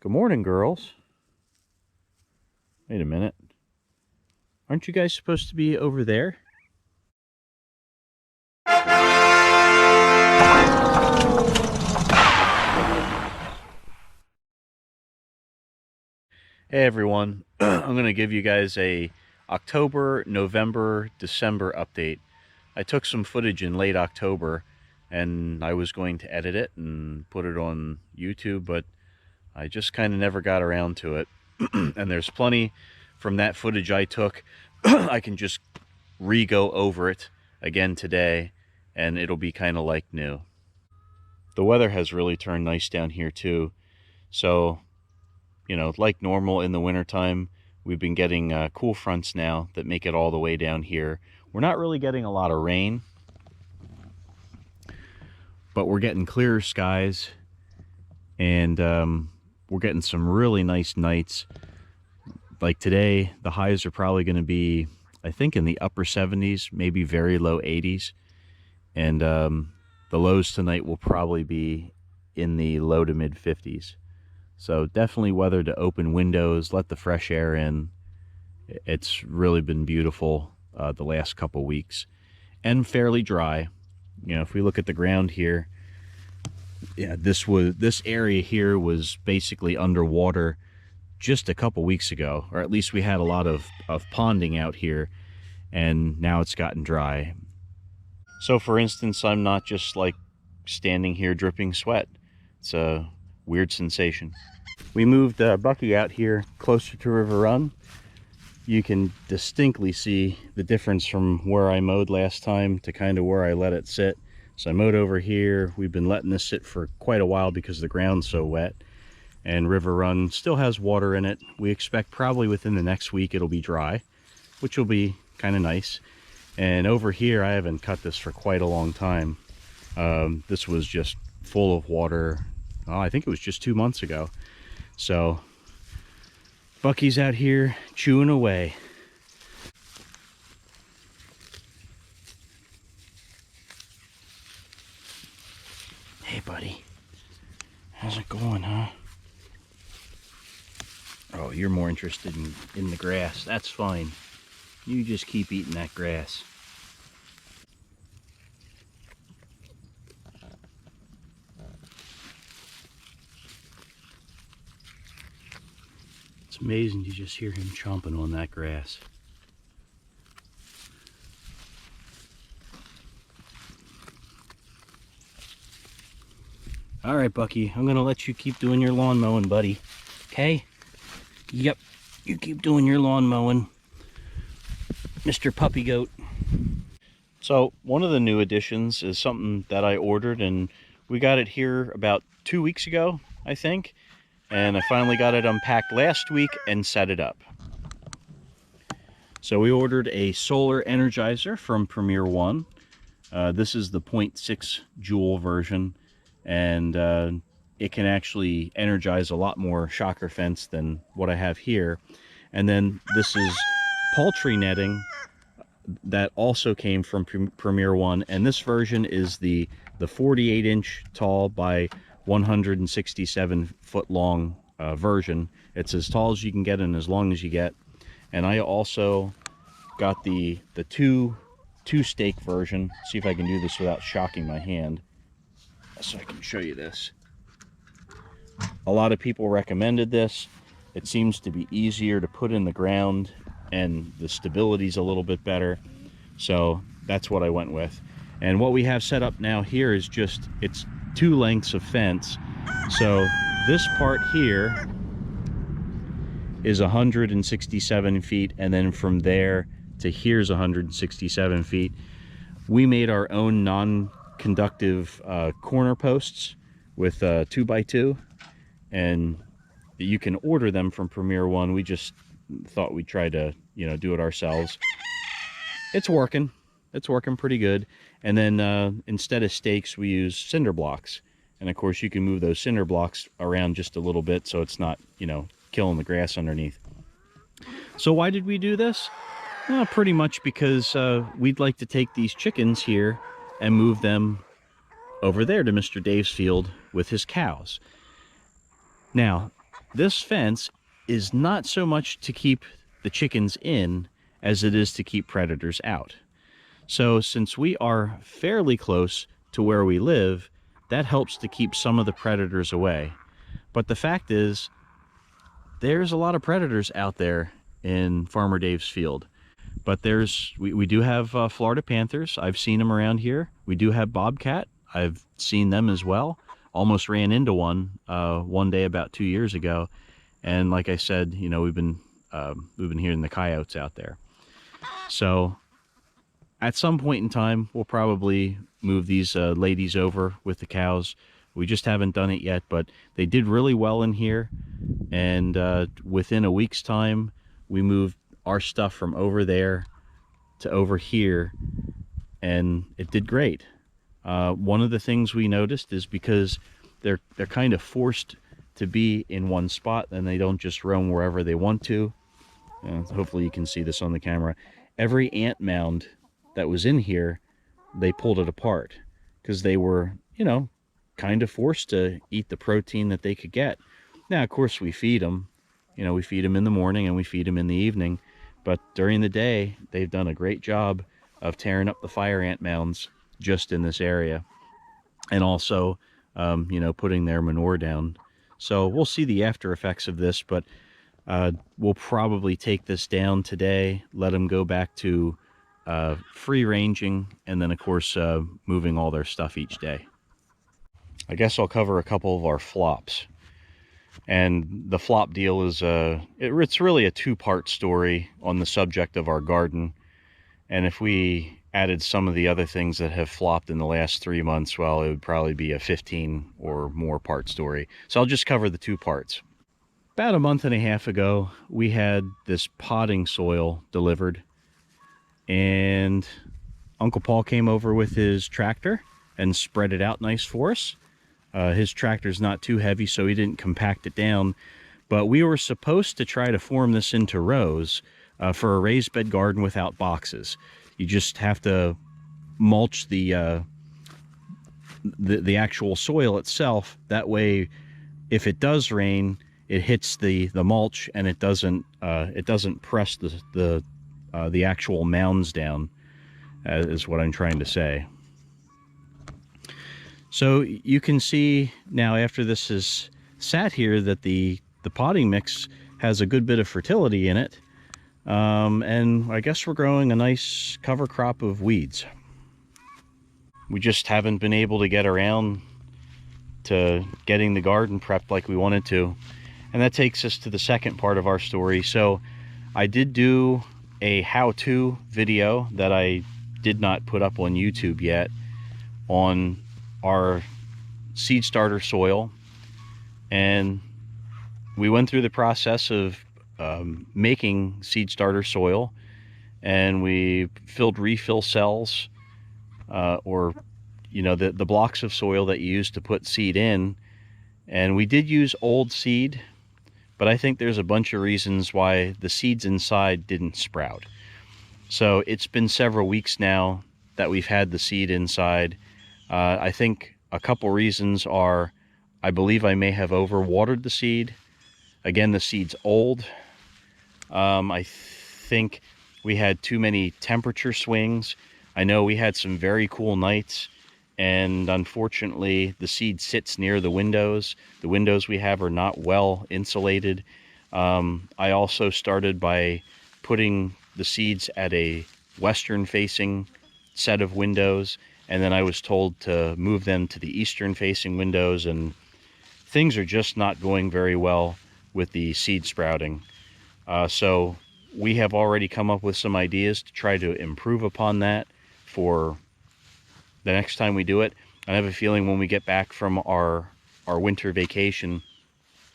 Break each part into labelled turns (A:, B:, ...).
A: Good morning, girls. Wait a minute. Aren't you guys supposed to be over there? Hey everyone, I'm going to give you guys a October, November, December update. I took some footage in late October and I was going to edit it and put it on YouTube, but I just kind of never got around to it. And there's plenty from that footage I took. I can just re-go over it again today and it'll be kind of like new. The weather has really turned nice down here too. So, you know, like normal in the wintertime, we've been getting cool fronts now that make it all the way down here. We're not really getting a lot of rain, but we're getting clearer skies, and we're getting some really nice nights. Like today, the highs are probably going to be, I think, in the upper 70s, maybe very low 80s. And the lows tonight will probably be in the low to mid 50s. So definitely weather to open windows, let the fresh air in. It's really been beautiful the last couple weeks, and fairly dry. You know, if we look at the ground here, yeah, this area here was basically underwater just a couple weeks ago, or at least we had a lot of ponding out here, and now it's gotten dry. So for instance, I'm not just like standing here dripping sweat. It's a weird sensation. We moved Bucky out here closer to River Run. You can distinctly see the difference from where I mowed last time to kind of where I let it sit. So I mowed over here. We've been letting this sit for quite a while because the ground's so wet. And River Run still has water in it. We expect probably within the next week it'll be dry, which will be kind of nice. And over here, I haven't cut this for quite a long time. This was just full of water. Oh, I think it was just 2 months ago. So Bucky's out here chewing away. Hey buddy, how's it going, huh? Oh, you're more interested in the grass. That's fine. You just keep eating that grass. It's amazing to just hear him chomping on that grass. All right, Bucky, I'm gonna let you keep doing your lawn mowing, buddy. Okay? Yep, you keep doing your lawn mowing, Mr. Puppy Goat. So one of the new additions is something that I ordered, and we got it here about 2 weeks ago, I think. And I finally got it unpacked last week and set it up. So we ordered a solar energizer from Premier One. This is the 0.6 joule version, and it can actually energize a lot more shocker fence than what I have here. And then this is poultry netting that also came from Premier One, and this version is the 48-inch tall by 167 foot long version. It's as tall as you can get and as long as you get. And I also got the two stake version. See if I can do this without shocking my hand, so I can show you this. A lot of people recommended this. It seems to be easier to put in the ground, and the stability's a little bit better. So that's what I went with. And what we have set up now here is just, it's 2 lengths of fence. So this part here is 167 feet, and then from there to here's 167 feet. We made our own non-conductive corner posts with 2x2, and you can order them from Premier One. We just thought we'd try to, you know, do it ourselves. It's working pretty good. And then instead of stakes, we use cinder blocks, and of course you can move those cinder blocks around just a little bit so it's not, you know, killing the grass underneath. So why did we do this? Well, pretty much because we'd like to take these chickens here and move them over there to Mr. Dave's field with his cows. Now, this fence is not so much to keep the chickens in as it is to keep predators out. So since we are fairly close to where we live, that helps to keep some of the predators away. But the fact is, there's a lot of predators out there in Farmer Dave's field. But we do have Florida panthers. I've seen them around here. We do have bobcat. I've seen them as well. Almost ran into one day about 2 years ago. And like I said, you know, we've been hearing the coyotes out there. So at some point in time, we'll probably move these ladies over with the cows. We just haven't done it yet, but they did really well in here. And within a week's time, we moved our stuff from over there to over here, and it did great. One of the things we noticed is because they're kind of forced to be in one spot, and they don't just roam wherever they want to. Hopefully you can see this on the camera. Every ant mound that was in here, they pulled it apart because they were, you know, kind of forced to eat the protein that they could get. Now, of course, we feed them. You know, we feed them in the morning and we feed them in the evening. But during the day, they've done a great job of tearing up the fire ant mounds just in this area. And also, you know, putting their manure down. So we'll see the after effects of this, but we'll probably take this down today, let them go back to free ranging, and then, of course, moving all their stuff each day. I guess I'll cover a couple of our flops. And the flop deal is, it's really a two-part story on the subject of our garden. And if we added some of the other things that have flopped in the last 3 months, well, it would probably be a 15 or more part story. So I'll just cover the two parts. About a month and a half ago, we had this potting soil delivered. And Uncle Paul came over with his tractor and spread it out nice for us. His tractor's not too heavy, so he didn't compact it down. But we were supposed to try to form this into rows for a raised bed garden without boxes. You just have to mulch the actual soil itself. That way, if it does rain, it hits the mulch and it doesn't press the actual mounds down, is what I'm trying to say. So you can see now, after this has sat here, that the potting mix has a good bit of fertility in it. And I guess we're growing a nice cover crop of weeds. We just haven't been able to get around to getting the garden prepped like we wanted to. And that takes us to the second part of our story. So I did do a how-to video that I did not put up on YouTube yet on our seed starter soil, and we went through the process of making seed starter soil, and we filled refill cells, or you know, the blocks of soil that you use to put seed in. And we did use old seed, but I think there's a bunch of reasons why the seeds inside didn't sprout. So it's been several weeks now that we've had the seed inside. I think a couple reasons are, I believe I may have overwatered the seed. Again, the seed's old. I think we had too many temperature swings. I know we had some very cool nights, and unfortunately the seed sits near the windows. The windows we have are not well insulated. I also started by putting the seeds at a western facing set of windows, and then I was told to move them to the eastern facing windows, and things are just not going very well with the seed sprouting. So we have already come up with some ideas to try to improve upon that for the next time we do it. I have a feeling when we get back from our winter vacation,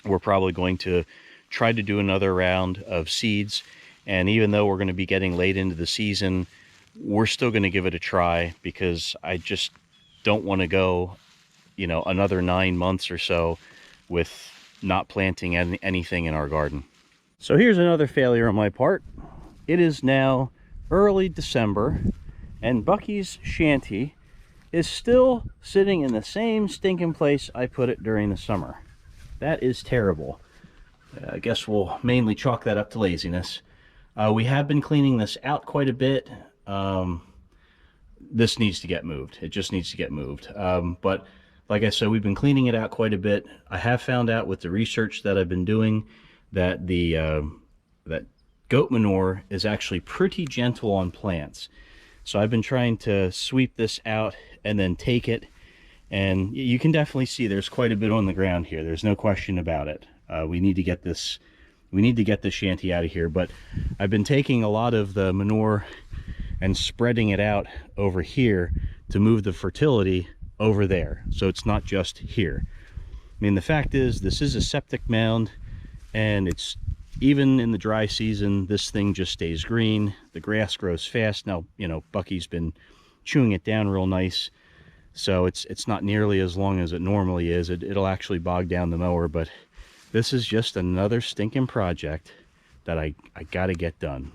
A: we're probably going to try to do another round of seeds. And even though we're going to be getting late into the season, we're still going to give it a try, because I just don't want to go, you know, another 9 months or so with not planting anything in our garden. So here's another failure on my part. It is now early December, and Bucky's shanty is still sitting in the same stinking place I put it during the summer. That is terrible. I guess we'll mainly chalk that up to laziness. We have been cleaning this out quite a bit. This needs to get moved. It just needs to get moved. But like I said, we've been cleaning it out quite a bit. I have found out with the research that I've been doing that that goat manure is actually pretty gentle on plants. So I've been trying to sweep this out and then take it, and you can definitely see there's quite a bit on the ground here. There's no question about it. We need to get this shanty out of here. But I've been taking a lot of the manure and spreading it out over here to move the fertility over there, so it's not just here. I mean, the fact is, this is a septic mound, and it's, even in the dry season, this thing just stays green. The grass grows fast. Now, you know, Bucky's been chewing it down real nice, so it's not nearly as long as it normally is. It'll actually bog down the mower, but this is just another stinking project that I gotta get done.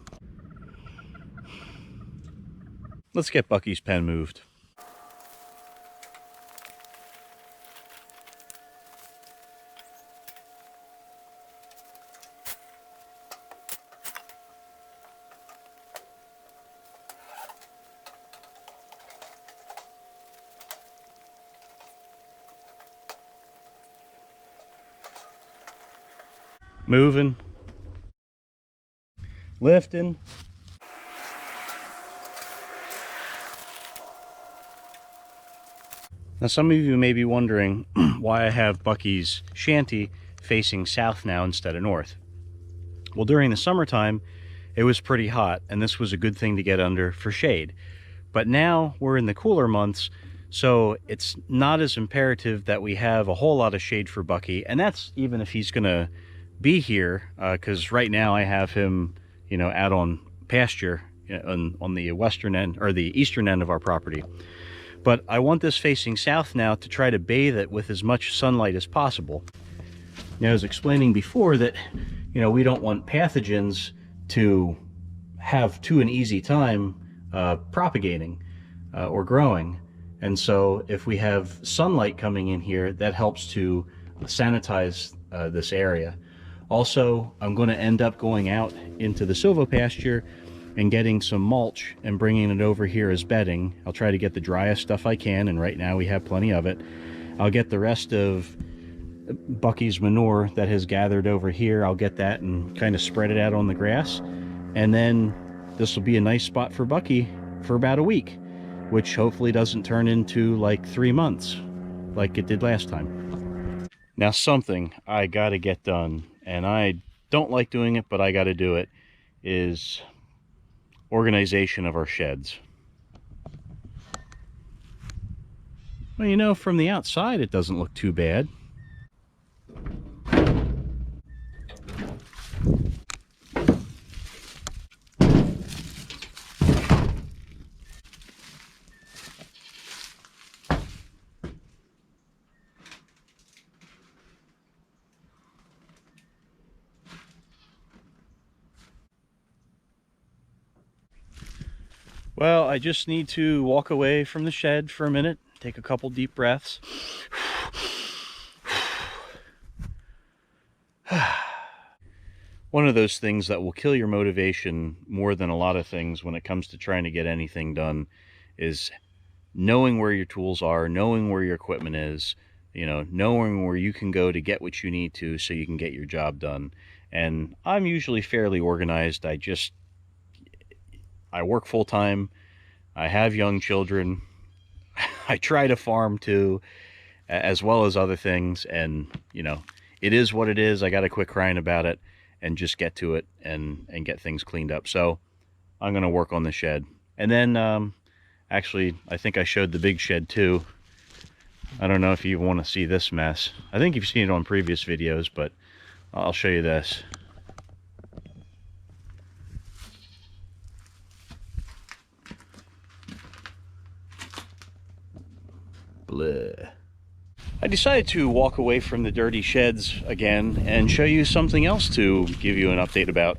A: Let's get Bucky's pen moved. Moving, lifting. Now, some of you may be wondering why I have Bucky's shanty facing south now instead of north. Well, during the summertime, it was pretty hot, and this was a good thing to get under for shade. But now we're in the cooler months, so it's not as imperative that we have a whole lot of shade for Bucky, and that's even if he's gonna be here, because right now I have him, you know, out on pasture on the western end, or the eastern end of our property. But I want this facing south now to try to bathe it with as much sunlight as possible. Now, I was explaining before that, you know, we don't want pathogens to have an easy time propagating or growing. And so if we have sunlight coming in here, that helps to sanitize this area. Also, I'm going to end up going out into the silvopasture and getting some mulch and bringing it over here as bedding. I'll try to get the driest stuff I can, and right now we have plenty of it. I'll get the rest of Bucky's manure that has gathered over here. I'll get that and kind of spread it out on the grass, and then this will be a nice spot for Bucky for about a week, which hopefully doesn't turn into like 3 months like it did last time. Now, something I gotta get done, and I don't like doing it, but I gotta do it, is organization of our sheds. Well, you know, from the outside it doesn't look too bad. Well, I just need to walk away from the shed for a minute, take a couple deep breaths. One of those things that will kill your motivation more than a lot of things when it comes to trying to get anything done is knowing where your tools are, knowing where your equipment is, you know, knowing where you can go to get what you need to so you can get your job done. And I'm usually fairly organized. I work full-time, I have young children, I try to farm too, as well as other things, and, you know, it is what it is. I gotta quit crying about it and just get to it and get things cleaned up. So I'm gonna work on the shed. And then, actually, I think I showed the big shed too. I don't know if you want to see this mess. I think you've seen it on previous videos, but I'll show you this. Bleh. I decided to walk away from the dirty sheds again and show you something else to give you an update about.